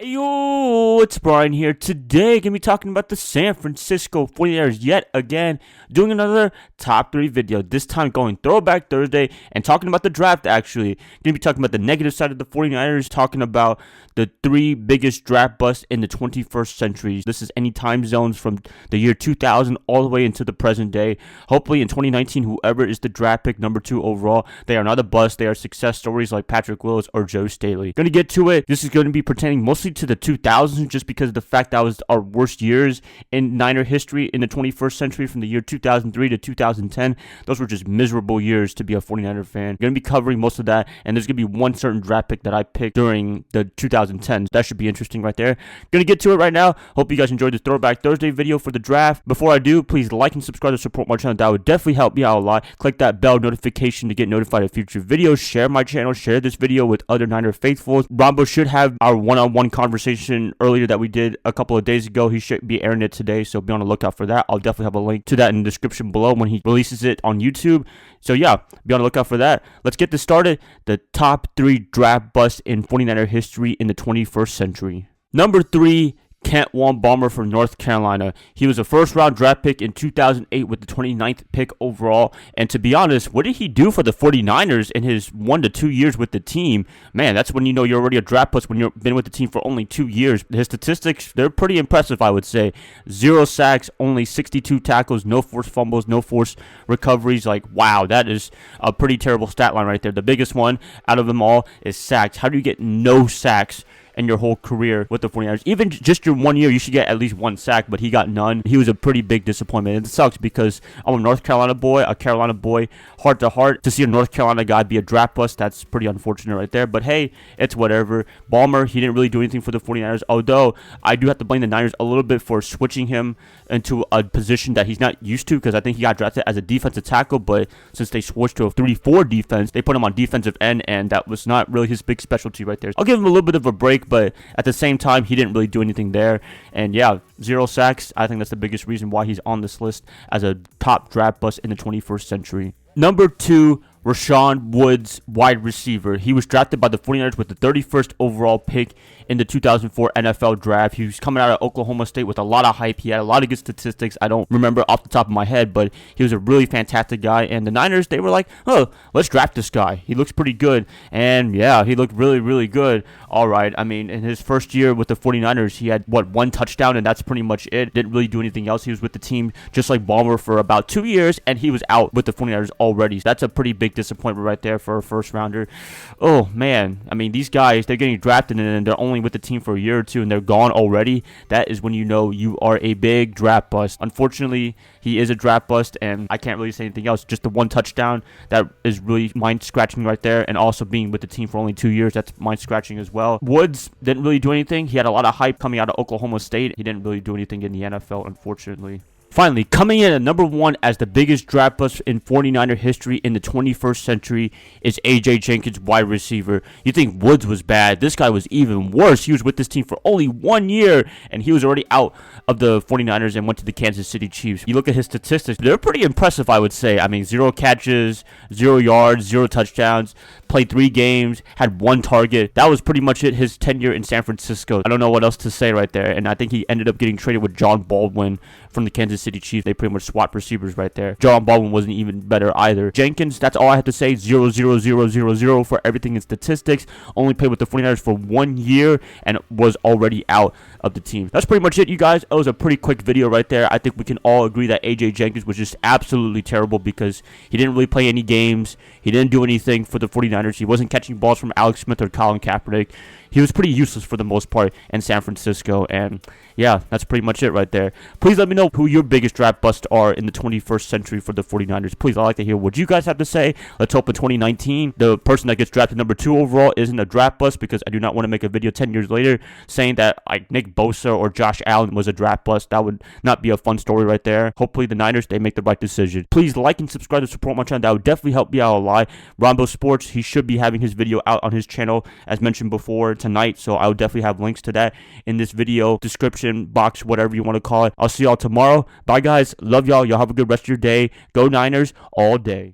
Yo, it's Brian here. Today, gonna be talking about the San Francisco 49ers yet again, doing another top 3 video, this time going Throwback Thursday and talking about the draft actually. Gonna be talking about the negative side of the 49ers, talking about the 3 biggest draft busts in the 21st century. This is any time zones from the year 2000 all the way into the present day. Hopefully in 2019, whoever is the draft pick number 2 overall, they are not a bust. They are success stories like Patrick Willis or Joe Staley. Gonna get to it. This is going to be pertaining mostly to the 2000s, just because of the fact that was our worst years in Niner history in the 21st century, from the year 2003 to 2010. Those were just miserable years to be a 49er fan. Going to be covering most of that, and there's going to be one certain draft pick that I picked during the 2010s. That should be interesting right there. Going to get to it right now. Hope you guys enjoyed this Throwback Thursday video for the draft. Before I do, please like and subscribe to support my channel. That would definitely help me out a lot. Click that bell notification to get notified of future videos. Share my channel. Share this video with other Niner faithfuls. Rambo should have our one-on-one conversation earlier that we did a couple of days ago. He should be airing it today, so be on the lookout for that. I'll definitely have a link to that in the description below when he releases it on YouTube. So yeah, be on the lookout for that. Let's get this started. The top 3 draft busts in 49er history in the 21st century. Number 3, Balmer from North Carolina. He was a first-round draft pick in 2008 with the 29th pick overall. And to be honest, what did he do for the 49ers in his 1 to 2 years with the team? Man, that's when you know you're already a draft bust, when you've been with the team for only 2 years. His statistics, they're pretty impressive, I would say. 0 sacks, only 62 tackles, no forced fumbles, no forced recoveries. Like, wow, that is a pretty terrible stat line right there. The biggest one out of them all is sacks. How do you get no sacks in your whole career with the 49ers? Even just your 1 year, you should get at least 1 sack, but he got none. He was a pretty big disappointment. And it sucks because I'm a North Carolina boy, heart to heart. To see a North Carolina guy be a draft bust, that's pretty unfortunate right there. But hey, it's whatever. Balmer, he didn't really do anything for the 49ers, although I do have to blame the Niners a little bit for switching him into a position that he's not used to, because I think he got drafted as a defensive tackle, but since they switched to a 3-4 defense, they put him on defensive end, and that was not really his big specialty right there. I'll give him a little bit of a break, but at the same time, he didn't really do anything there. And yeah, 0 sacks. I think that's the biggest reason why he's on this list as a top draft bust in the 21st century. Number 2, Rashawn Woods, wide receiver. He was drafted by the 49ers with the 31st overall pick in the 2004 NFL draft. He was coming out of Oklahoma State with a lot of hype. He had a lot of good statistics. I don't remember off the top of my head, but he was a really fantastic guy. And the Niners, they were like, oh, let's draft this guy. He looks pretty good. And yeah, he looked really, really good. All right. I mean, in his first year with the 49ers, he had, 1 touchdown, and that's pretty much it. Didn't really do anything else. He was with the team just like Balmer for about 2 years, and he was out with the 49ers already. So that's a pretty big disappointment right there for a first rounder. Oh man, I mean, these guys, they're getting drafted and then they're only with the team for a year or 2 and they're gone already. That is when you know you are a big draft bust. Unfortunately, he is a draft bust, and I can't really say anything else. Just the 1 touchdown, that is really mind scratching right there, and also being with the team for only 2 years, that's mind scratching as well. Woods didn't really do anything. He had a lot of hype coming out of Oklahoma State. He didn't really do anything in the NFL, unfortunately. Finally, coming in at number 1 as the biggest draft bust in 49er history in the 21st century is A.J. Jenkins, wide receiver. You think Woods was bad. This guy was even worse. He was with this team for only 1 year, and he was already out of the 49ers and went to the Kansas City Chiefs. You look at his statistics, they're pretty impressive, I would say. I mean, 0 catches, 0 yards, 0 touchdowns, played 3 games, had 1 target. That was pretty much it, his tenure in San Francisco. I don't know what else to say right there, and I think he ended up getting traded with John Baldwin from the Kansas City Chiefs. They pretty much swapped receivers right there. John Baldwin wasn't even better either. Jenkins, that's all I have to say. 0, 0, 0, 0, 0 for everything in statistics. Only played with the 49ers for 1 year and was already out of the team. That's pretty much it, you guys. It was a pretty quick video right there. I think we can all agree that A.J. Jenkins was just absolutely terrible because he didn't really play any games. He didn't do anything for the 49ers. He wasn't catching balls from Alex Smith or Colin Kaepernick. He was pretty useless for the most part in San Francisco. And yeah, that's pretty much it right there. Please let me know who your biggest draft busts are in the 21st century for the 49ers. Please, I'd like to hear what you guys have to say. Let's hope in 2019, the person that gets drafted number 2 overall isn't a draft bust, because I do not want to make a video 10 years later saying that like Nick Bosa or Josh Allen was a draft bust. That would not be a fun story right there. Hopefully the Niners, they make the right decision. Please like and subscribe to support my channel. That would definitely help me out a lot. Rambo Sports, he should be having his video out on his channel as mentioned before tonight, so I will definitely have links to that in this video description box, whatever you want to call it. I'll see y'all tomorrow. Bye guys, love y'all. Y'all have a good rest of your day. Go Niners all day.